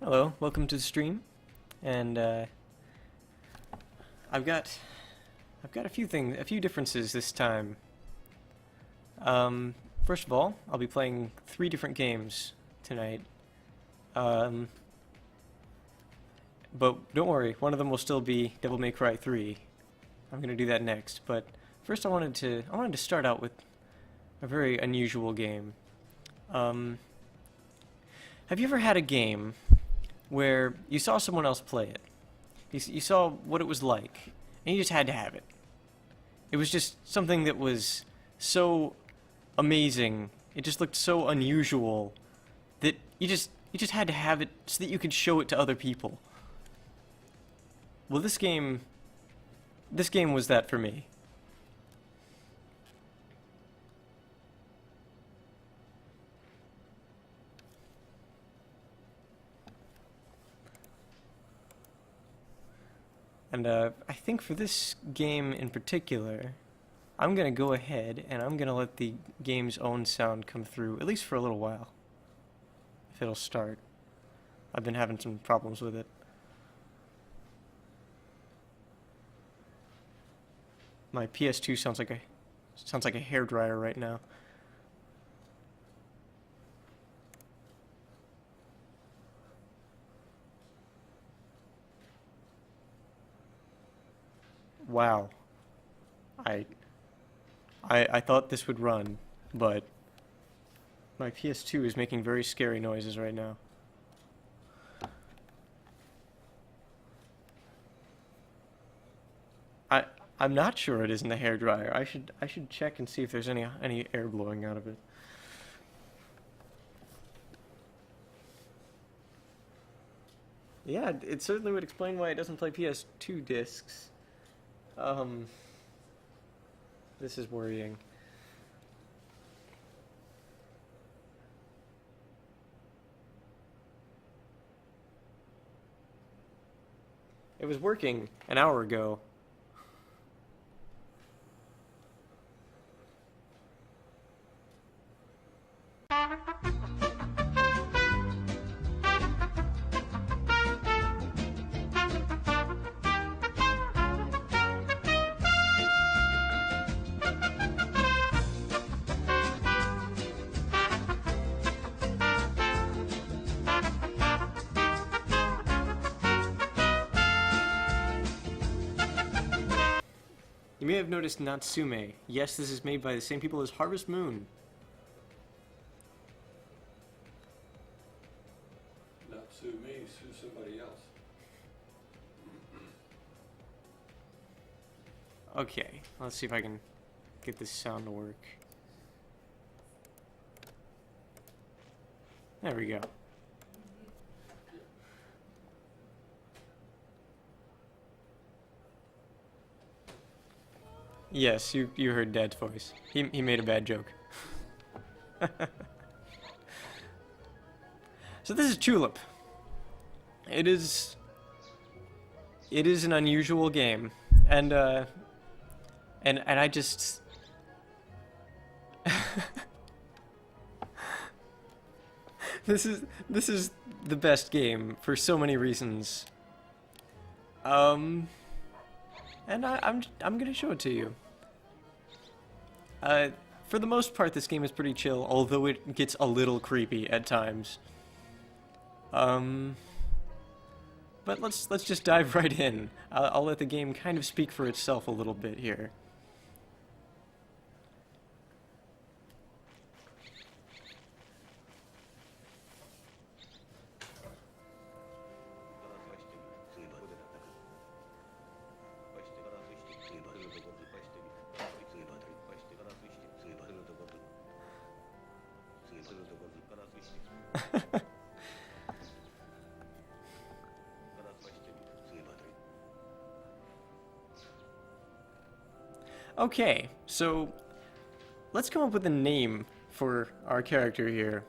Hello, welcome to the stream, and I've got a few differences this time. First of all, I'll be playing 3 different games tonight. Um, but don't worry, one of them will still be Devil May Cry 3. I'm gonna do that next, but first I wanted to start out with a very unusual game. Um, have you ever had a game where you saw someone else play it? You saw what it was like, and you just had to have it. It was just something that was so amazing. It just looked so unusual that you just had to have it so that you could show it to other people. Well, this game was that for me. And I think for this game in particular, I'm going to go ahead and I'm going to let the game's own sound come through, at least for a little while. If it'll start. I've been having some problems with it. My PS2 sounds like a hairdryer right now. Wow. I I thought this would run, but my PS2 is making very scary noises right now. I I'm not sure it isn't a hairdryer. I should check and see if there's any air blowing out of it. Yeah, it certainly would explain why it doesn't play PS2 discs. Um, this is worrying. It was working an hour ago. You may have noticed Natsume. Yes, this is made by the same people as Harvest Moon. Not sue me, sue somebody else. Okay, let's see if I can get this sound to work. There we go. Yes, you heard Dad's voice. He made a bad joke. So this is Chulip. It is an unusual game, and I just this is the best game for so many reasons. And I'm gonna show it to you. For the most part, this game is pretty chill, although it gets a little creepy at times. But let's just dive right in. I'll let the game kind of speak for itself a little bit here. Okay, so let's come up with a name for our character here.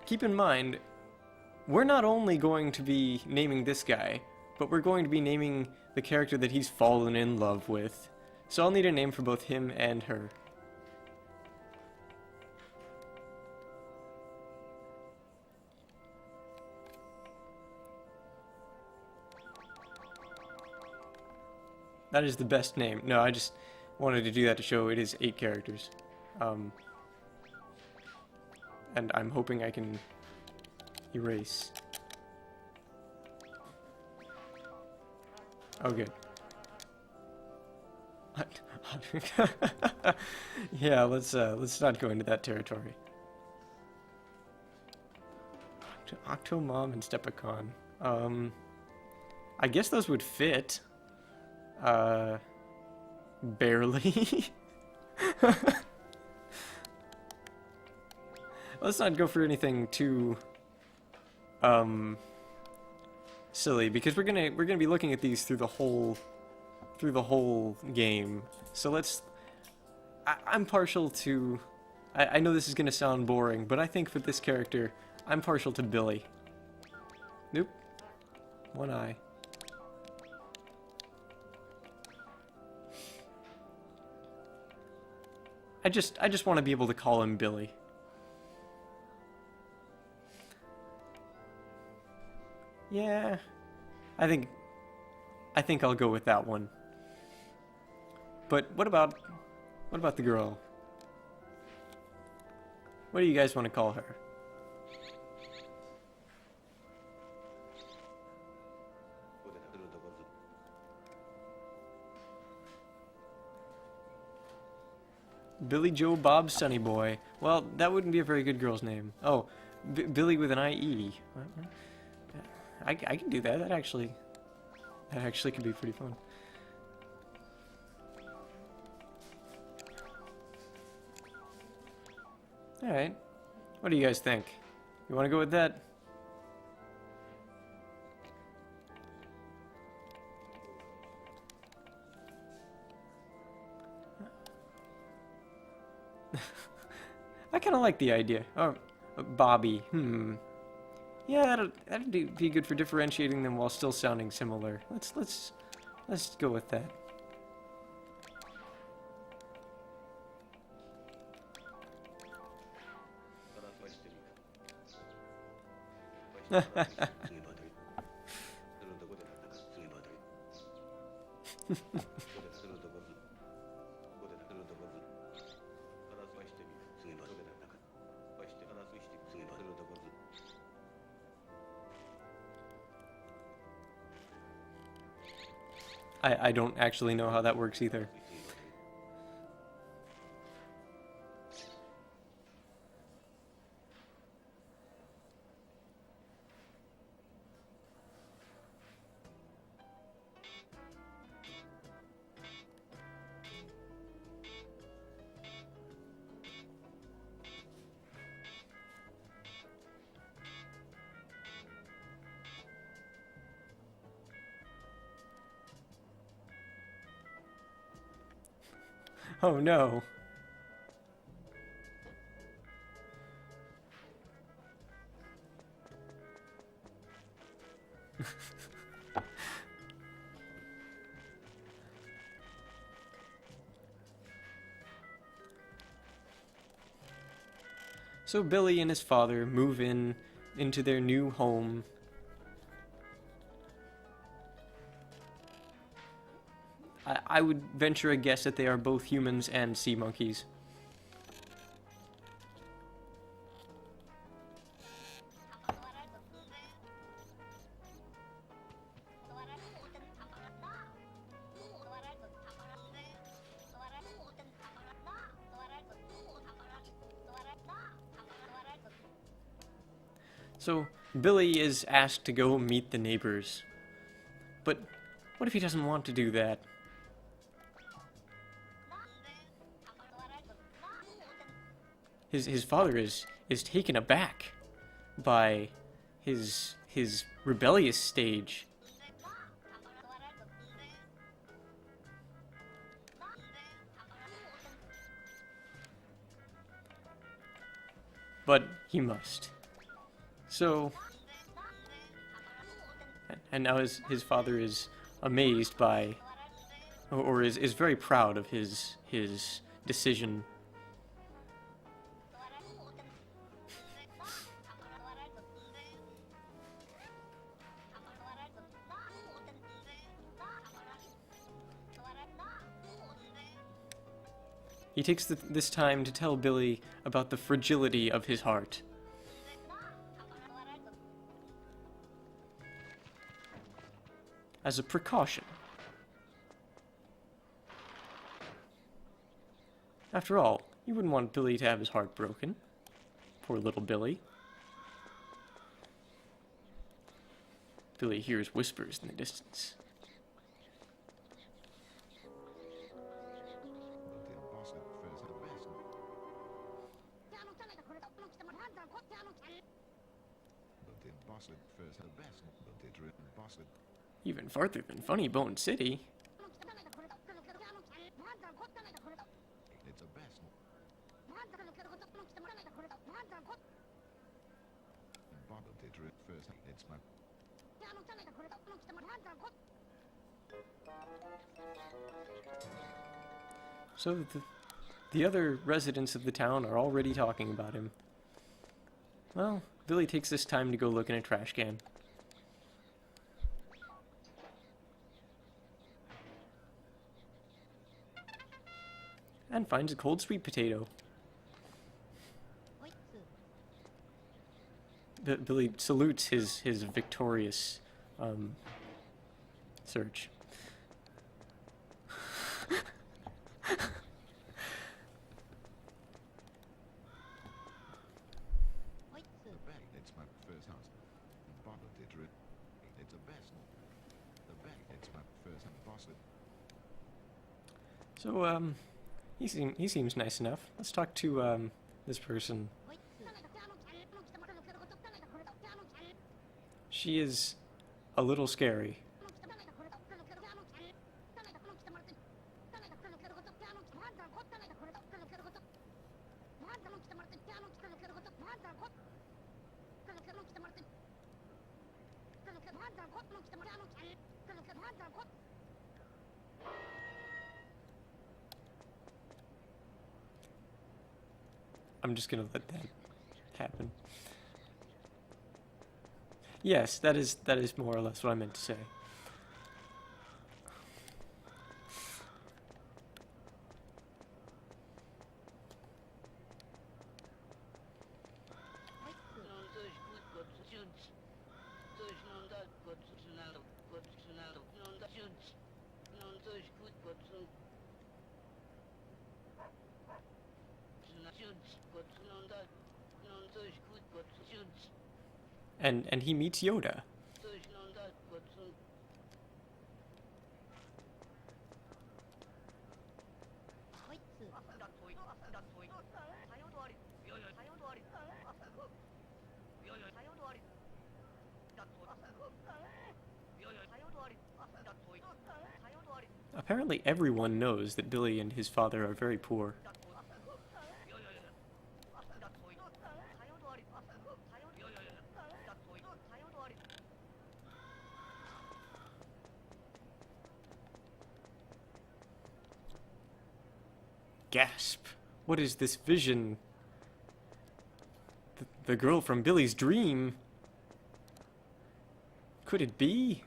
Keep in mind, we're not only going to be naming this guy, but we're going to be naming the character that he's fallen in love with. So I'll need a name for both him and her. That is the best name. No, I just wanted to do that to show it is 8 characters. And I'm hoping I can erase. Oh, good. Yeah, let's not go into that territory. Octomom and Stepacon. I guess those would fit. Barely. Let's not go for anything too silly, because we're gonna be looking at these through the whole game. So I'm partial to. I know this is gonna sound boring, but I think for this character, I'm partial to Billy. Nope. One eye. I just want to be able to call him Billy. Yeah. I think I'll go with that one. But what about the girl? What do you guys want to call her? Billy Joe Bob Sunny Boy. Well, that wouldn't be a very good girl's name. Oh, Billy with an IE. I can do that. That actually could be pretty fun. Alright. What do you guys think? You want to go with that? I kind of like the idea. Oh, Bobby. Yeah, that'd be good for differentiating them while still sounding similar. Let's go with that. I don't actually know how that works either. Oh no. So Billy and his father move into their new home. I would venture a guess that they are both humans and sea monkeys. So Billy is asked to go meet the neighbors. But what if he doesn't want to do that? His father is taken aback by his rebellious stage. But he must. So, and now his father is amazed by, or is very proud of his decision. He takes this time to tell Billy about the fragility of his heart. As a precaution. After all, you wouldn't want Billy to have his heart broken. Poor little Billy. Billy hears whispers in the distance. Even farther than Funny Bone City. So the other residents of the town are already talking about him. Well, Billy takes this time to go look in a trash can. And finds a cold sweet potato. Billy salutes his victorious search. So, he seems nice enough. Let's talk to this person. She is a little scary. I'm just gonna let that happen. Yes, that is more or less what I meant to say. And he meets Yoda. Apparently everyone knows that Billy and his father are very poor. Gasp! What is this vision? The girl from Billy's dream? Could it be?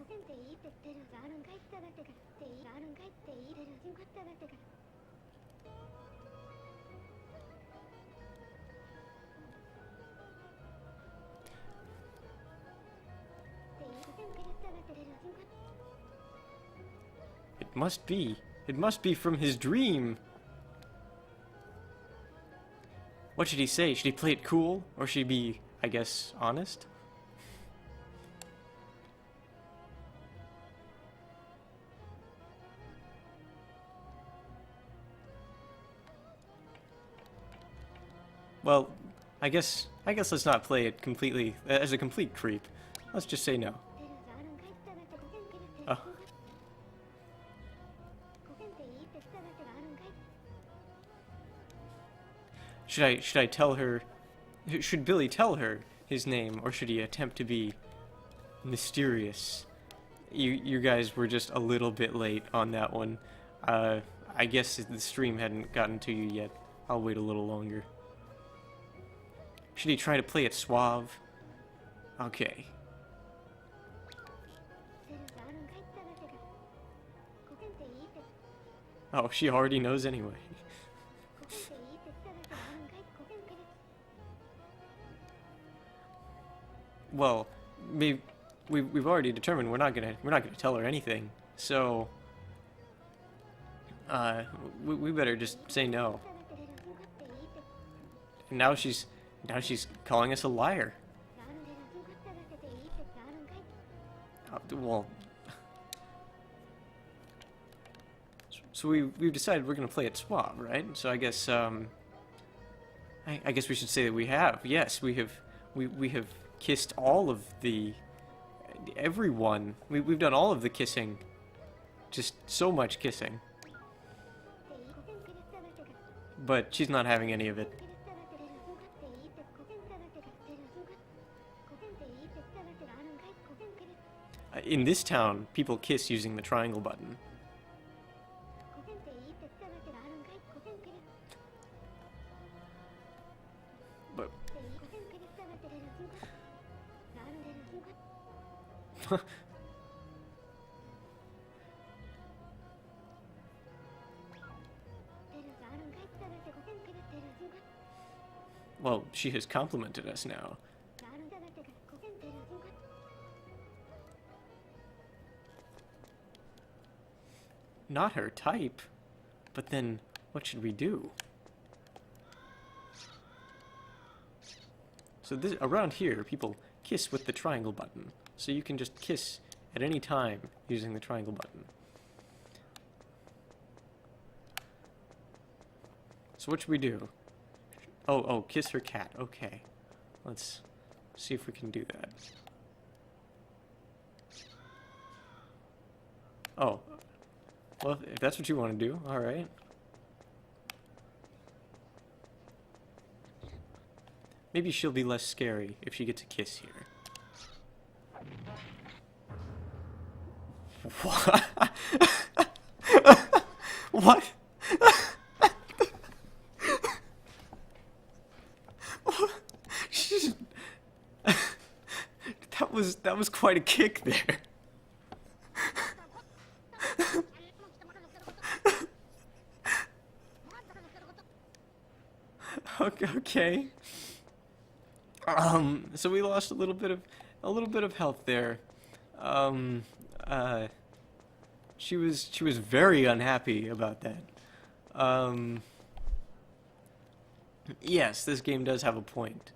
It must be. It must be from his dream. What should he say? Should he play it cool? Or should he be, I guess, honest? Well, I guess let's not play it completely as a complete creep. Let's just say no. Oh. Should I tell her? Should Billy tell her his name, or should he attempt to be mysterious? You guys were just a little bit late on that one. I guess the stream hadn't gotten to you yet. I'll wait a little longer. Should he try to play it suave? Okay. Oh, she already knows anyway. well, we've already determined we're not gonna tell her anything. So, we better just say no. And now she's calling us a liar. Well, so we've decided we're gonna play it suave, right? So I guess I guess we should say that we have. Yes, we have kissed all of everyone. We've done all of the kissing. Just so much kissing. But she's not having any of it. In this town, people kiss using the triangle button. But well, she has complimented us now. Not her type. But then, what should we do? So this, around here, people kiss with the triangle button. So you can just kiss at any time using the triangle button. So what should we do? Oh, kiss her cat. Okay. Let's see if we can do that. Oh. Well, if that's what you want to do, alright. Maybe she'll be less scary if she gets a kiss here. What? What? That was quite a kick there. Okay. So we lost a little bit of health there. She was very unhappy about that. Yes, this game does have a point.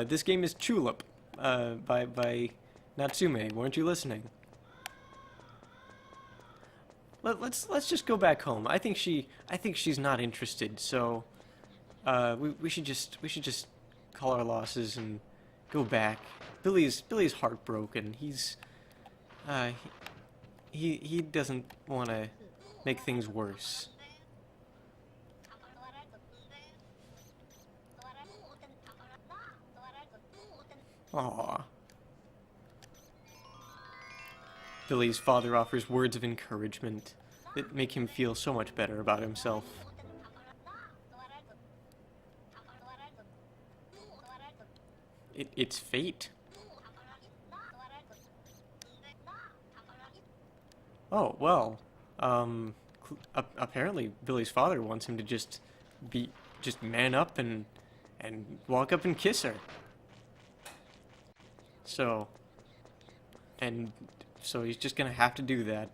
This game is Chulip, by Natsume. Weren't you listening? Let's just go back home. I think she's not interested. So, we should just call our losses and go back. Billy's heartbroken. He doesn't want to make things worse. Aww. Billy's father offers words of encouragement that make him feel so much better about himself. It's fate. Oh, well, apparently Billy's father wants him to just man up and walk up and kiss her. So he's just gonna have to do that.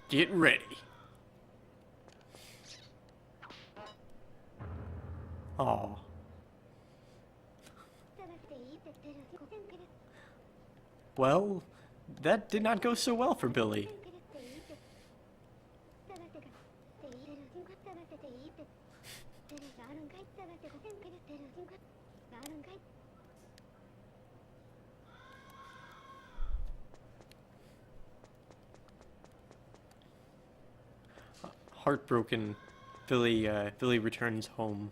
Get ready. Aw. Well, that did not go so well for Billy. Heartbroken, Billy returns home.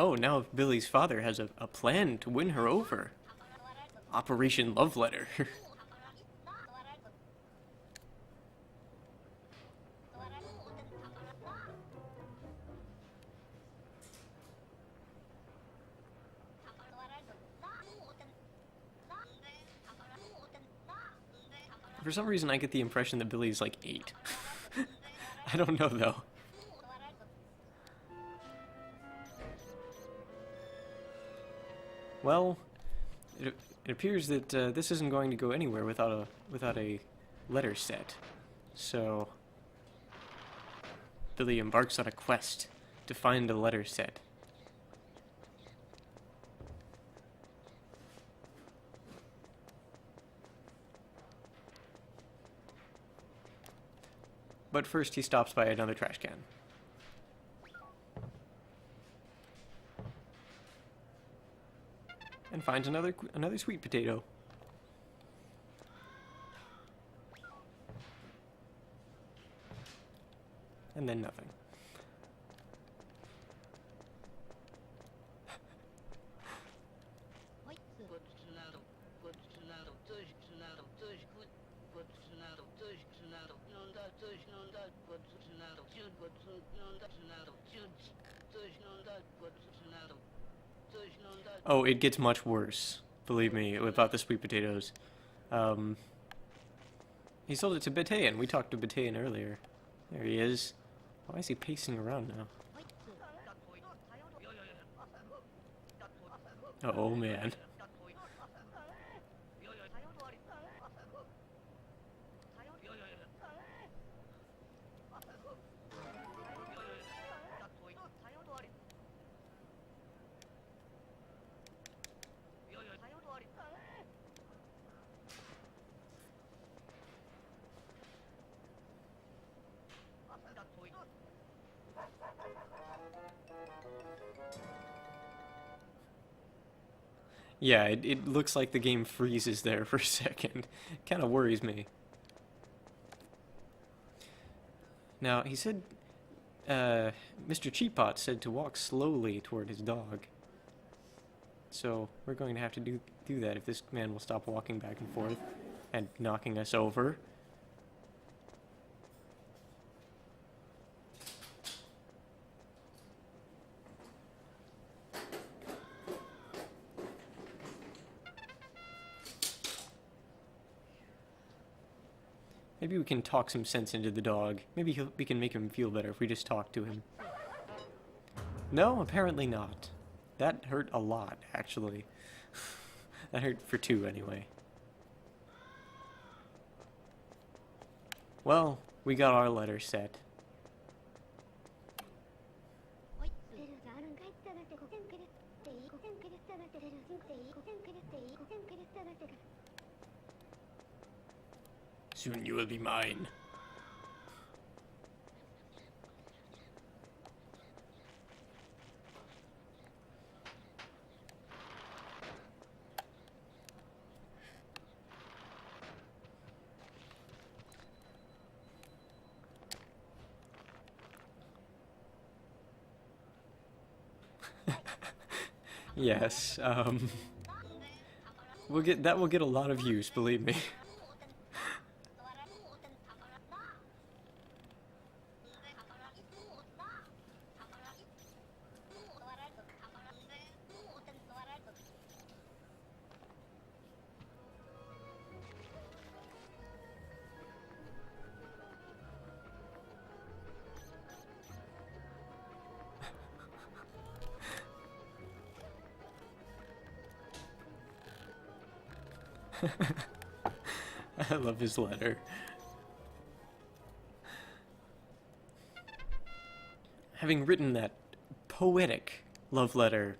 Oh, now Billy's father has a plan to win her over. Operation Love Letter. For some reason, I get the impression that Billy's like 8. I don't know, though. Well, it appears that this isn't going to go anywhere without a letter set. So, Billy embarks on a quest to find a letter set. But first, he stops by another trash can. And finds another sweet potato. And then nothing. Oh, it gets much worse. Believe me, about the sweet potatoes. He sold it to Batayan. We talked to Batayan earlier. There he is. Why is he pacing around now? Oh, man. Yeah, it looks like the game freezes there for a second. Kind of worries me. Now, he said, Mr. Cheapot said to walk slowly toward his dog. So, we're going to have to do that if this man will stop walking back and forth and knocking us over. Maybe we can talk some sense into the dog. Maybe we can make him feel better if we just talk to him. No, apparently not. That hurt a lot, actually. That hurt for 2, anyway. Well, we got our letter set. Soon you will be mine. Yes, we'll get a lot of views, believe me. I love his letter. Having written that poetic love letter,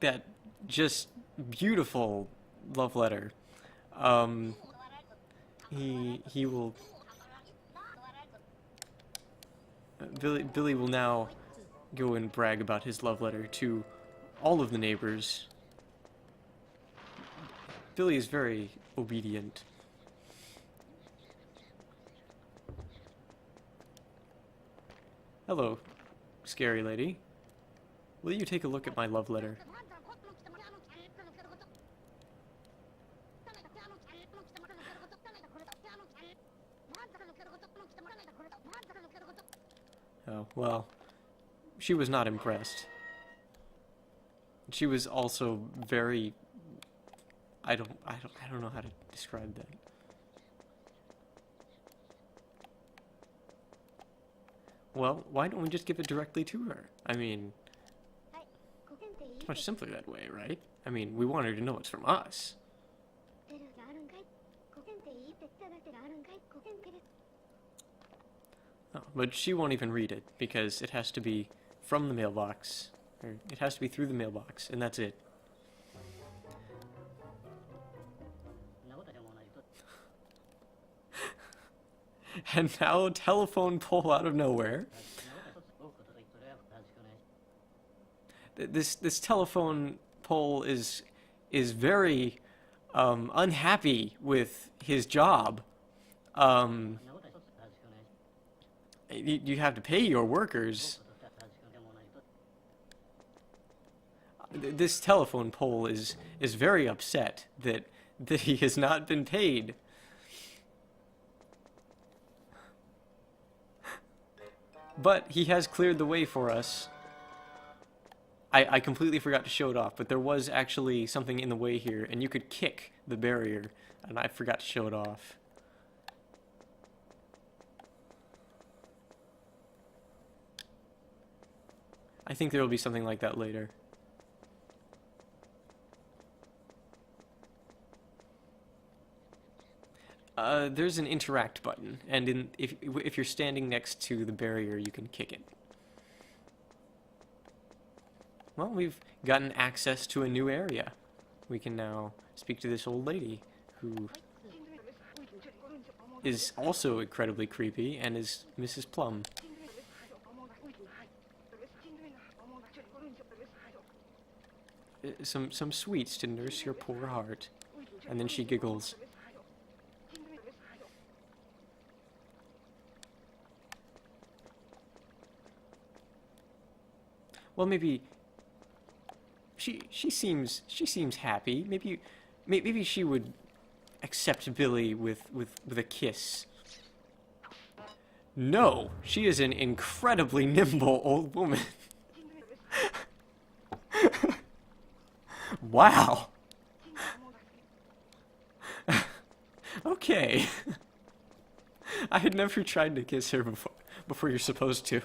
that just beautiful love letter, he will... Billy will now go and brag about his love letter to all of the neighbors. Billy is very obedient. Hello, scary lady. Will you take a look at my love letter? Oh, well, she was not impressed. She was also very... I don't know how to describe that. Well, why don't we just give it directly to her? I mean, it's much simpler that way, right? I mean, we want her to know it's from us. Oh, but she won't even read it, because it has to be from the mailbox. Or it has to be through the mailbox, and that's it. And now a telephone pole out of nowhere. This telephone pole is very unhappy with his job. You have to pay your workers. This telephone pole is very upset that he has not been paid. But he has cleared the way for us. I completely forgot to show it off, but there was actually something in the way here, and you could kick the barrier, and I forgot to show it off. I think there will be something like that later. There's an interact button, and if you're standing next to the barrier, you can kick it. Well, we've gotten access to a new area. We can now speak to this old lady, who is also incredibly creepy, and is Mrs. Plum. Some sweets to nurse your poor heart. And then she giggles. Well, maybe she seems happy. Maybe she would accept Billy with a kiss. No, she is an incredibly nimble old woman. Wow. Okay. I had never tried to kiss her before you're supposed to.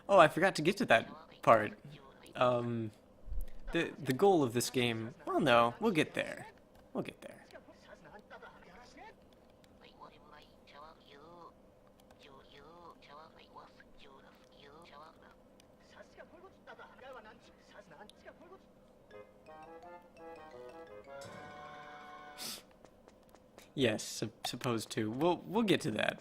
Oh, I forgot to get to that part. The goal of this game... Well, no, we'll get there. We'll get there. Yes, supposed to. We'll get to that.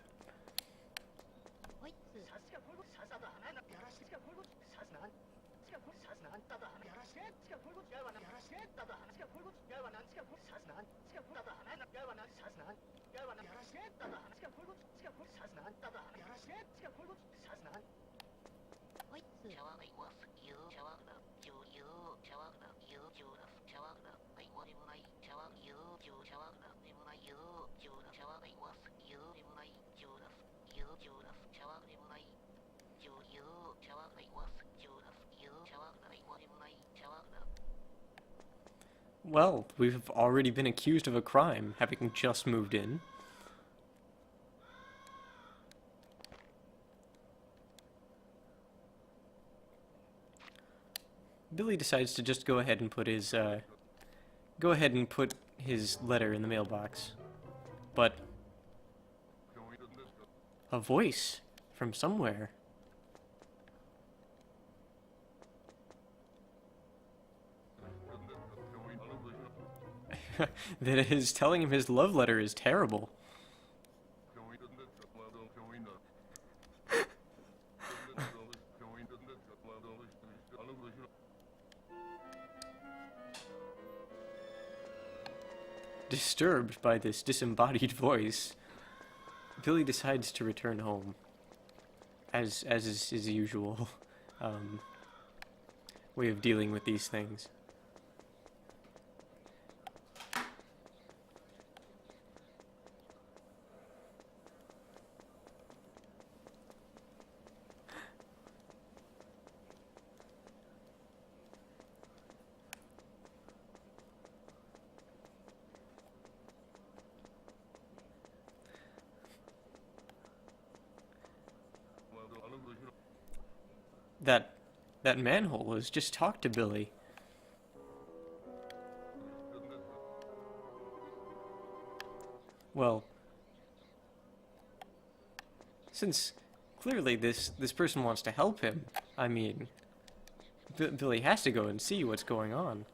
Well, we've already been accused of a crime, having just moved in. Billy decides to just go ahead and put his letter in the mailbox. But a voice from somewhere. That is telling him his love letter is terrible. Disturbed by this disembodied voice, Billy decides to return home, as is his usual um, way of dealing with these things. That manhole has just talked to Billy. Well, since clearly this person wants to help him, I mean, Billy has to go and see what's going on.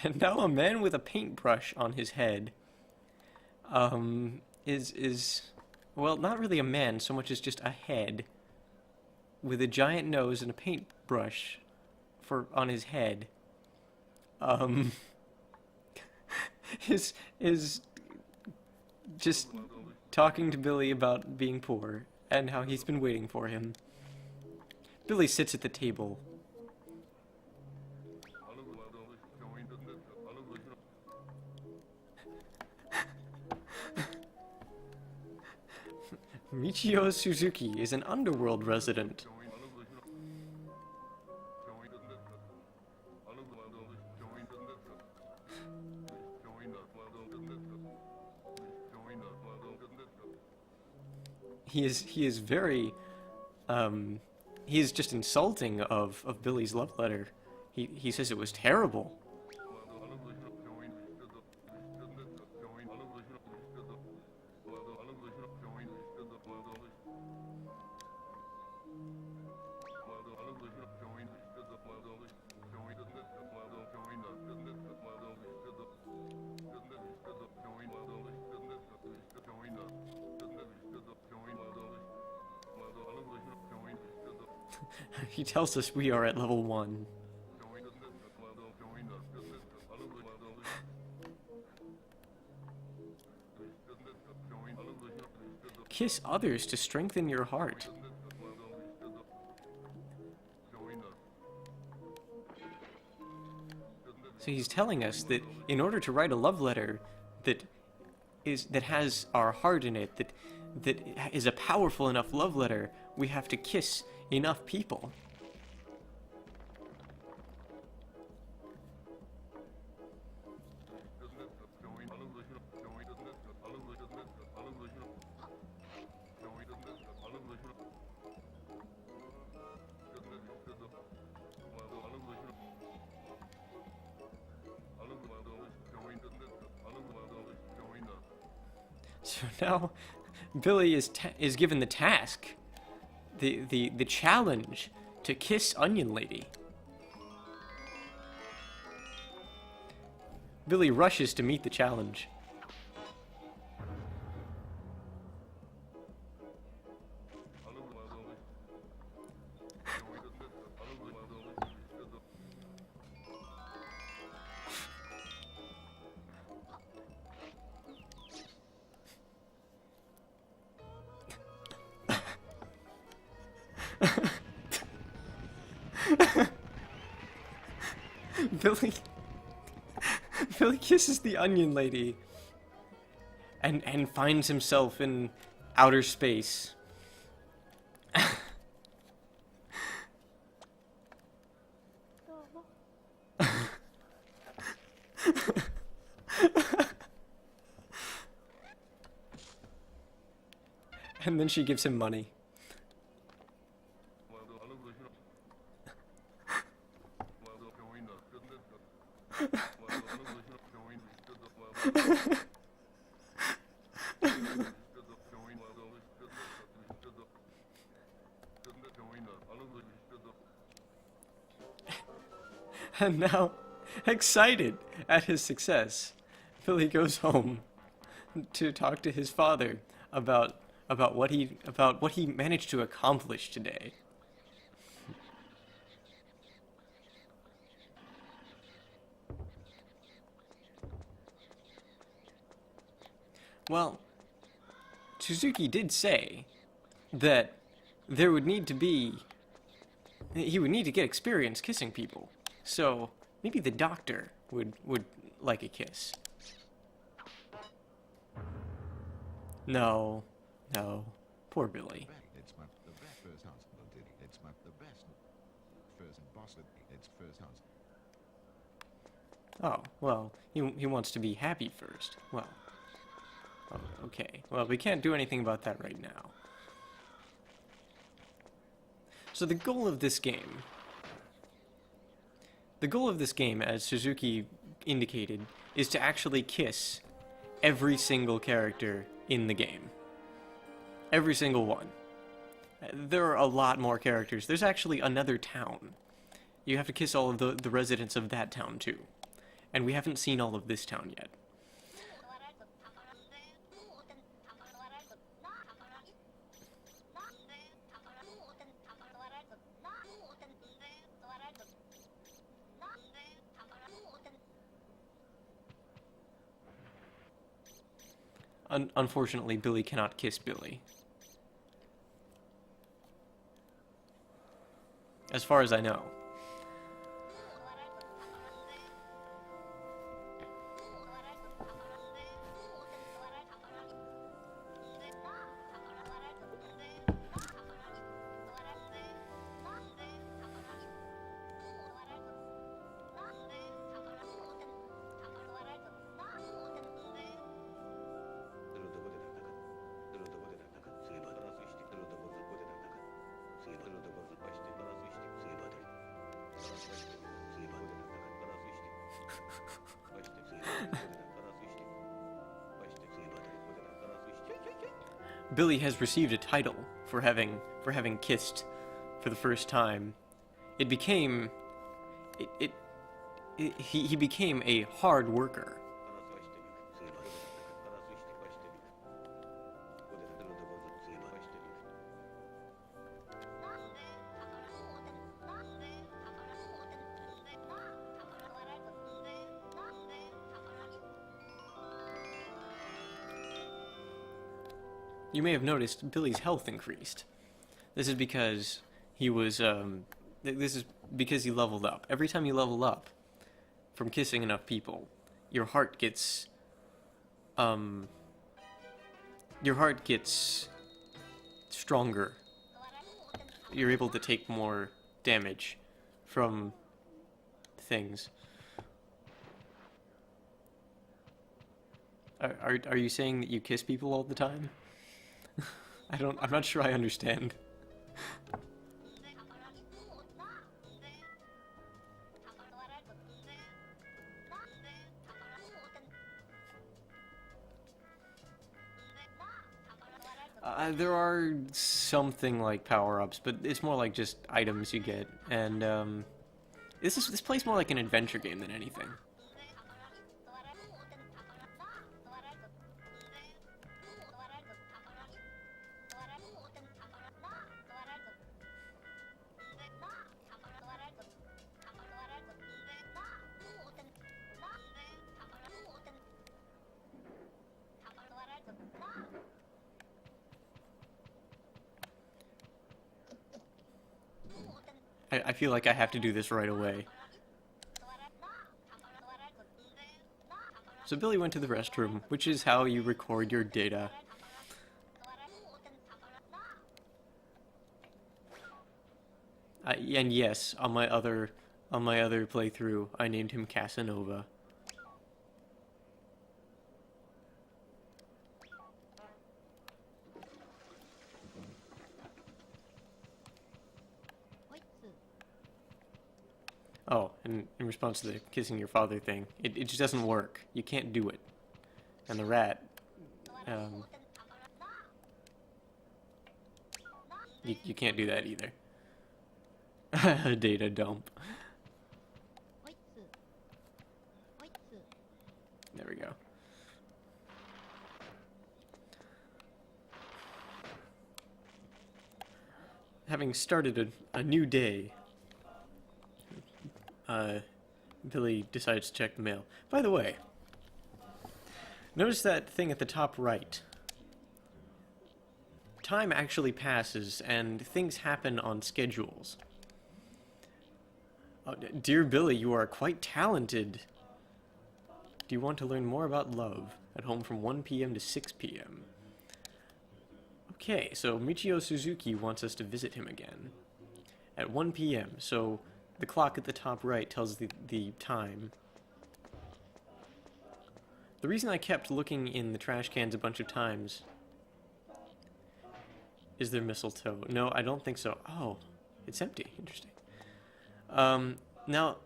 And now a man with a paintbrush on his head, is, well, not really a man so much as just a head with a giant nose and a paintbrush on his head. Um, is just talking to Billy about being poor and how he's been waiting for him. Billy sits at the table. Michio Suzuki is an underworld resident. He is very, he is just insulting of Billy's love letter. He says it was terrible. He tells us we are at level 1. Kiss others to strengthen your heart. So he's telling us that in order to write a love letter that has our heart in it, that is a powerful enough love letter, we have to kiss enough people. So now Billy is given the task, the challenge to kiss Onion Lady. Billy rushes to meet the challenge. Billy kisses the Onion Lady and finds himself in outer space. And then she gives him money. And now, excited at his success, Billy goes home to talk to his father about what he managed to accomplish today. Well, Suzuki did say that there would need to be he would need to get experience kissing people. So maybe the doctor would like a kiss. No, no, poor Billy. It's my the first house. It's my the best first in Boston. It's first house. Oh, well, he wants to be happy first. Well, oh, okay. Well, we can't do anything about that right now. So the goal of this game, as Suzuki indicated, is to actually kiss every single character in the game. Every single one. There are a lot more characters. There's actually another town. You have to kiss all of the residents of that town too. And we haven't seen all of this town yet. Unfortunately, Billy cannot kiss Billy. As far as I know. Billy has received a title for having kissed for the first time. It became he became a hard worker. You may have noticed Billy's health increased. This is because he was, this is because he leveled up. Every time you level up from kissing enough people, your heart gets stronger. You're able to take more damage from things. Are you saying that you kiss people all the time? I'm not sure I understand. There are something like power-ups, but it's more like just items you get, and this plays more like an adventure game than anything. I feel like I have to do this right away. So Billy went to the restroom, which is how you record your data. And yes, on my other playthrough, I named him Casanova. Oh, and in response to the kissing your father thing, it just doesn't work. You can't do it. And the rat, you can't do that either. Data dump. There we go. having started a new day, Billy decides to check the mail. By the way, notice that thing at the top right. Time actually passes, and things happen on schedules. Oh, dear Billy, you are quite talented. Do you want to learn more about love? At home from 1 p.m. to 6 p.m. Okay, so Michio Suzuki wants us to visit him again. At 1 p.m., so the clock at the top right tells the time. The reason I kept looking in the trash cans a bunch of times... Is there mistletoe? No, I don't think so. Oh, it's empty. Interesting. Now,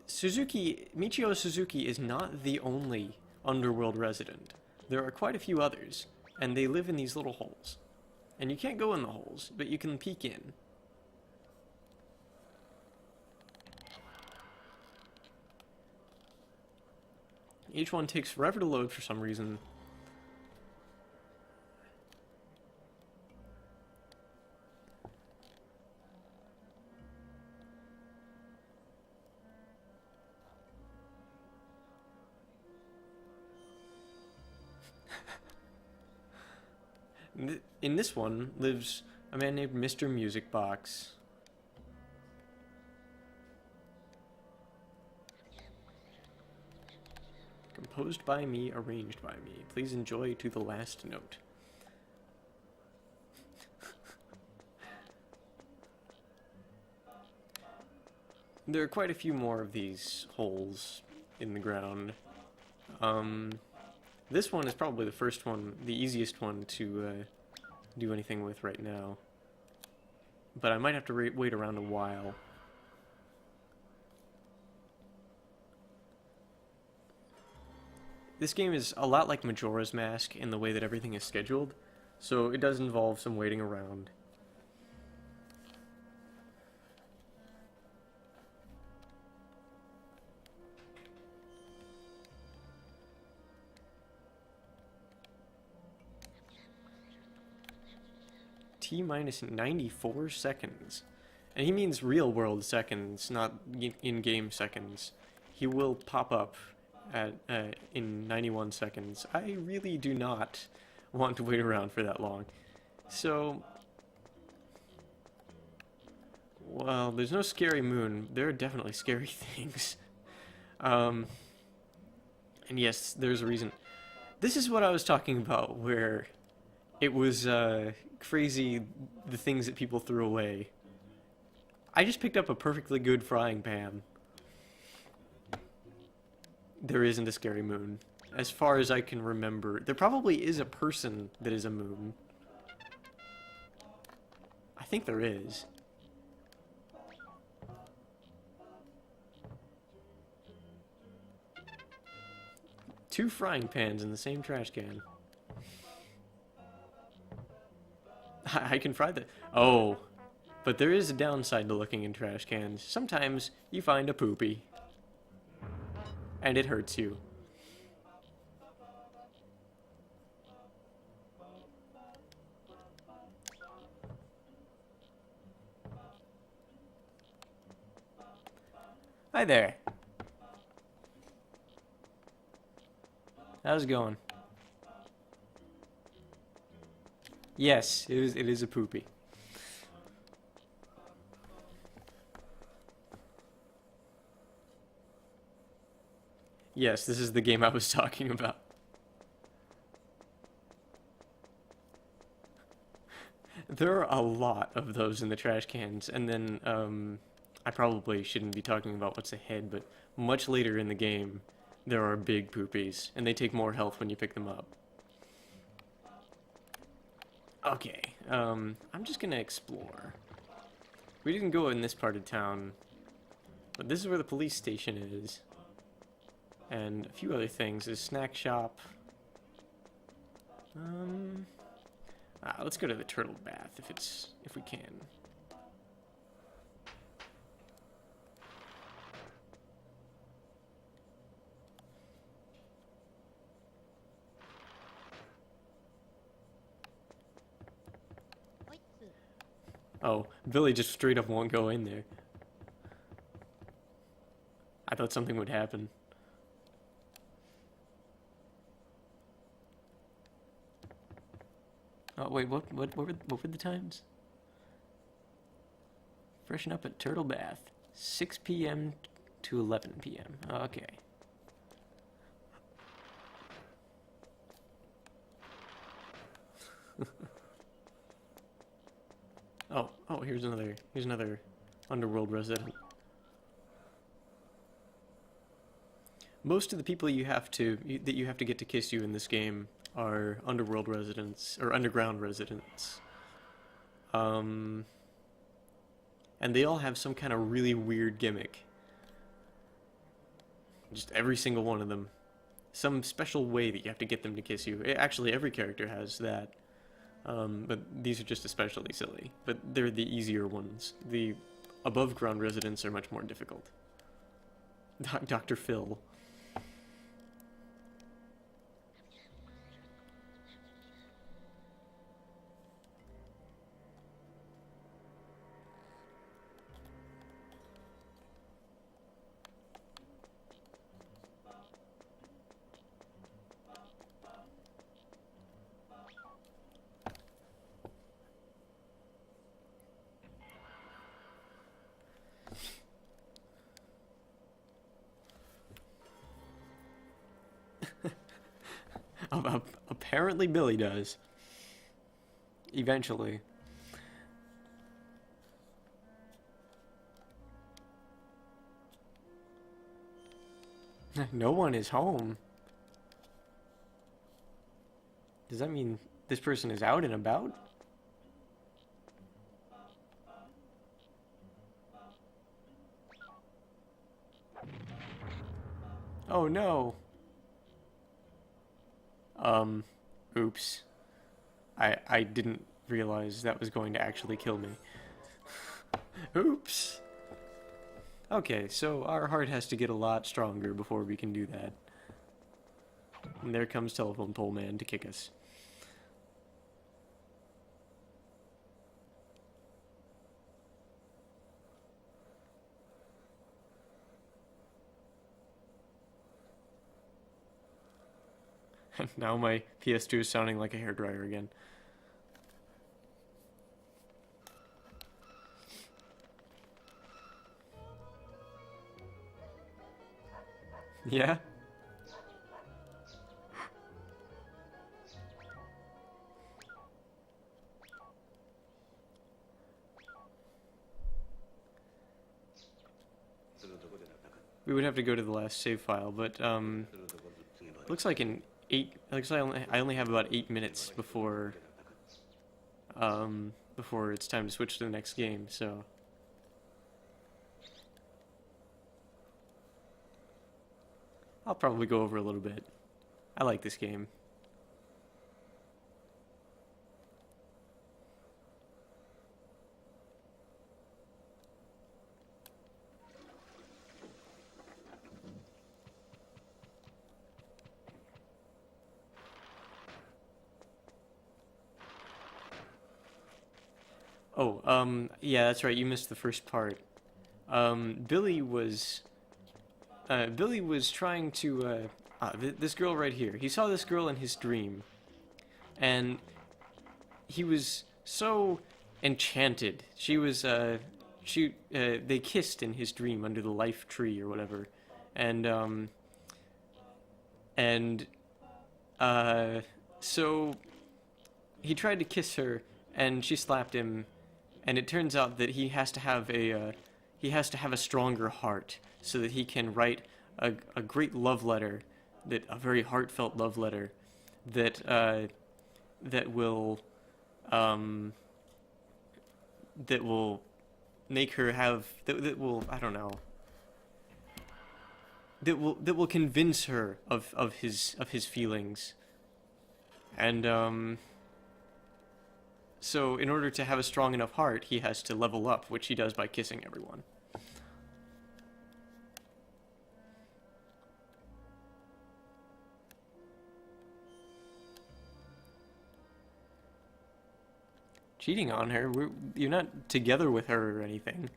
Michio Suzuki is not the only underworld resident. There are quite a few others, and they live in these little holes. And you can't go in the holes, but you can peek in. Each one takes forever to load for some reason. In this one lives a man named Mr. Music Box. Composed by me, arranged by me. Please enjoy to the last note. There are quite a few more of these holes in the ground. This one is probably the first one, the easiest one to do anything with right now. But I might have to wait around a while. This game is a lot like Majora's Mask in the way that everything is scheduled, so it does involve some waiting around. T-minus 94 seconds. And he means real-world seconds, not in-game seconds. He will pop up at in 91 seconds. I really do not want to wait around for that long. So, well, there's no scary moon. There are definitely scary things. And yes, there's a reason. This is what I was talking about, where it was crazy the things that people threw away. I just picked up a perfectly good frying pan. There isn't a scary moon. As far as I can remember, there probably is a person that is a moon. I think there is. Two frying pans in the same trash can. I can fry the... Oh, but there is a downside to looking in trash cans. Sometimes you find a poopy. And it hurts you. Hi there. How's it going? Yes, it is a poopy. Yes, this is the game I was talking about. There are a lot of those in the trash cans, and then, I probably shouldn't be talking about what's ahead, but much later in the game, there are big poopies, and they take more health when you pick them up. Okay, I'm just gonna explore. We didn't go in this part of town, but this is where the police station is. And a few other things. There's a snack shop. Let's go to the turtle bath if we can. Oh, Billy just straight up won't go in there. I thought something would happen. Oh wait, what were the times? Freshen up at Turtle Bath, 6 p.m. to 11 p.m. Okay. Oh, here's another underworld resident. Most of the people that you have to get to kiss you in this game are underworld residents or underground residents. And they all have some kind of really weird gimmick. Just every single one of them. Some special way that you have to get them to kiss you. Actually, every character has that. But these are just especially silly. But they're the easier ones. The above ground residents are much more difficult. Dr. Phil. Apparently Billy does. Eventually. No one is home. Does that mean this person is out and about? Oh no. Oops. I didn't realize that was going to actually kill me. Oops. Okay, so our heart has to get a lot stronger before we can do that. And there comes Telephone Pole Man to kick us. Now my PS2 is sounding like a hairdryer again. Yeah? We would have to go to the last save file, but looks like I only have about 8 minutes before before it's time to switch to the next game, so I'll probably go over a little bit. I like this game. Oh, yeah, that's right, you missed the first part. Billy was trying to, this girl right here. He saw this girl in his dream, and he was so enchanted. They kissed in his dream under the life tree or whatever, and, so he tried to kiss her, and she slapped him, and it turns out that he has to have a stronger heart so that he can write a great love letter, a very heartfelt love letter that will make her have that will I don't know that will convince her of his feelings, and so in order to have a strong enough heart, he has to level up, which he does by kissing everyone. cheating on her. You're not together with her or anything.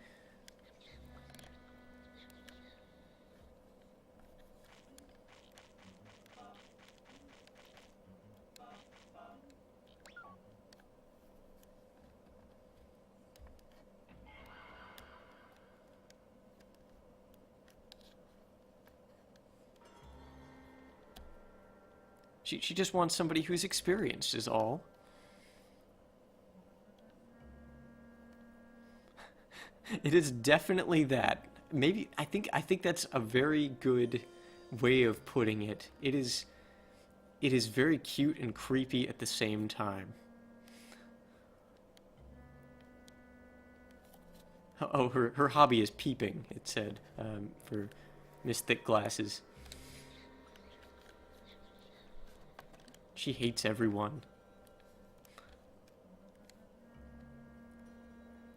She just wants somebody who's experienced is all. It is definitely that. Maybe I think that's a very good way of putting it. It is very cute and creepy at the same time. Oh, her hobby is peeping, it said, for Miss Thick Glasses. She hates everyone.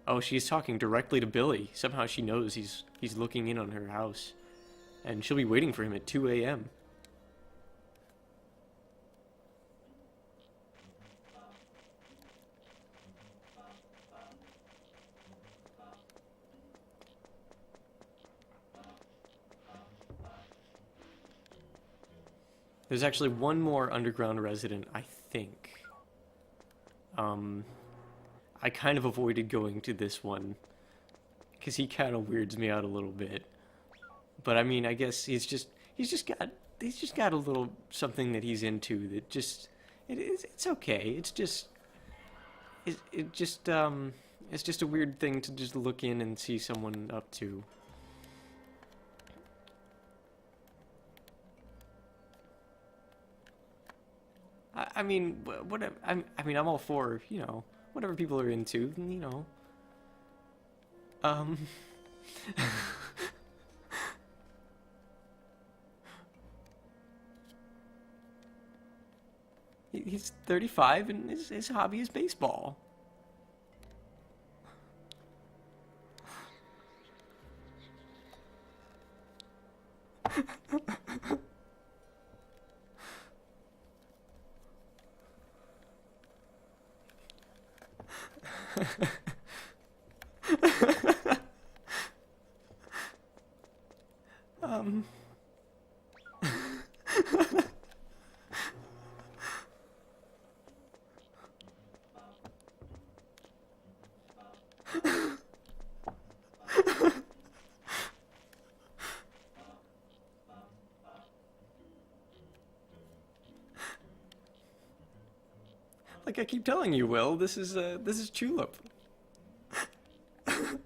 Oh, she's talking directly to Billy. Somehow she knows he's looking in on her house. And she'll be waiting for him at 2 a.m. There's actually one more underground resident, I think. I kind of avoided going to this one because he kind of weirds me out a little bit. But I mean, I guess he's just got a little something that he's into that just it's okay. It's just a weird thing to just look in and see someone up to. I mean, whatever. I mean, I'm all for, you know, whatever people are into, you know. Um. He's 35 and his hobby is baseball. um. Like I keep telling you, Will, this is Chulip. I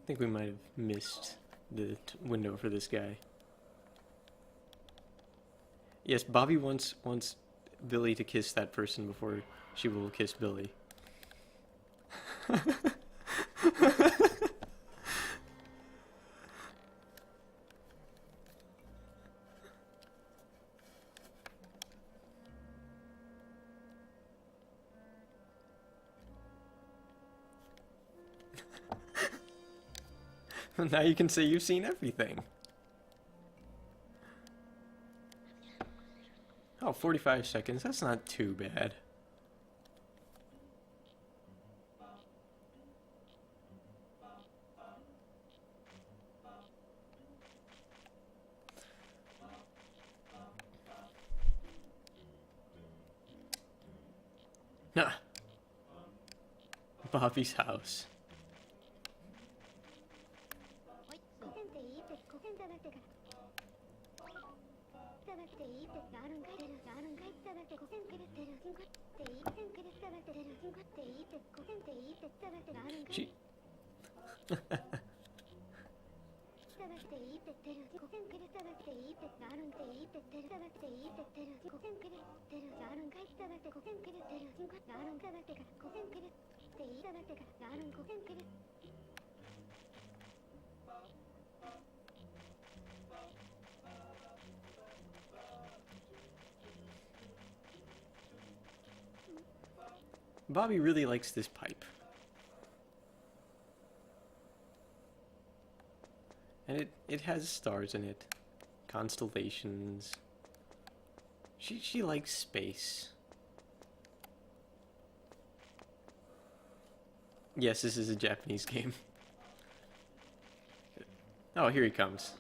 think we might have missed the window for this guy. Yes, Bobby wants Billy to kiss that person before she will kiss Billy. Now you can say you've seen everything. Oh, 45 seconds. That's not too bad. Nah. Bobby's house. She... Bobby really likes this pipe. And it has stars in it. Constellations. She likes space. Yes, this is a Japanese game. Oh, here he comes.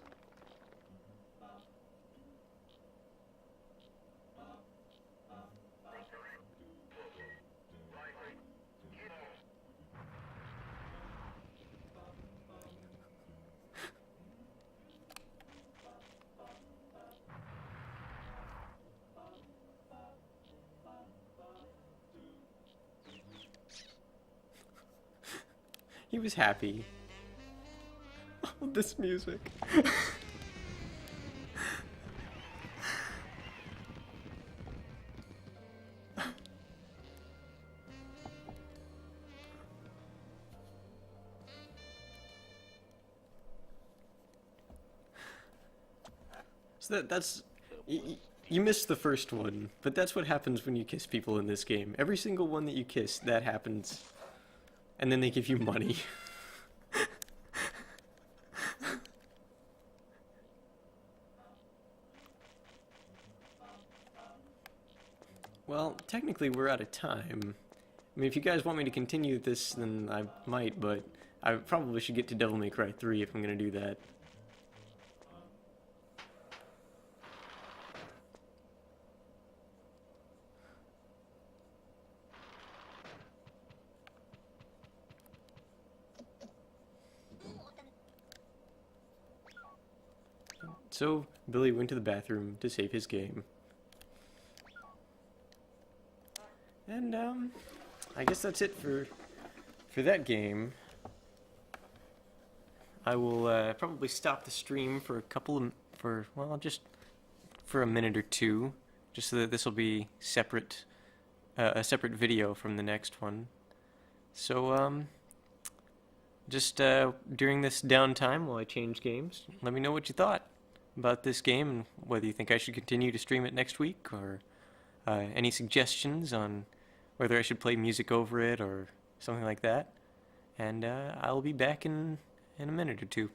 He was happy. Oh, this music. So that's... You missed the first one, but that's what happens when you kiss people in this game. Every single one that you kiss, that happens. And then they give you money. Well, technically we're out of time. I mean, if you guys want me to continue this, then I might, but I probably should get to Devil May Cry 3 if I'm gonna do that. So, Billy went to the bathroom to save his game. And, I guess that's it for that game. I will, probably stop the stream for just for a minute or two, just so that this will be separate, a separate video from the next one. So, just, during this downtime while I change games, let me know what you thought about this game and whether you think I should continue to stream it next week, or any suggestions on whether I should play music over it or something like that. And I'll be back in a minute or two.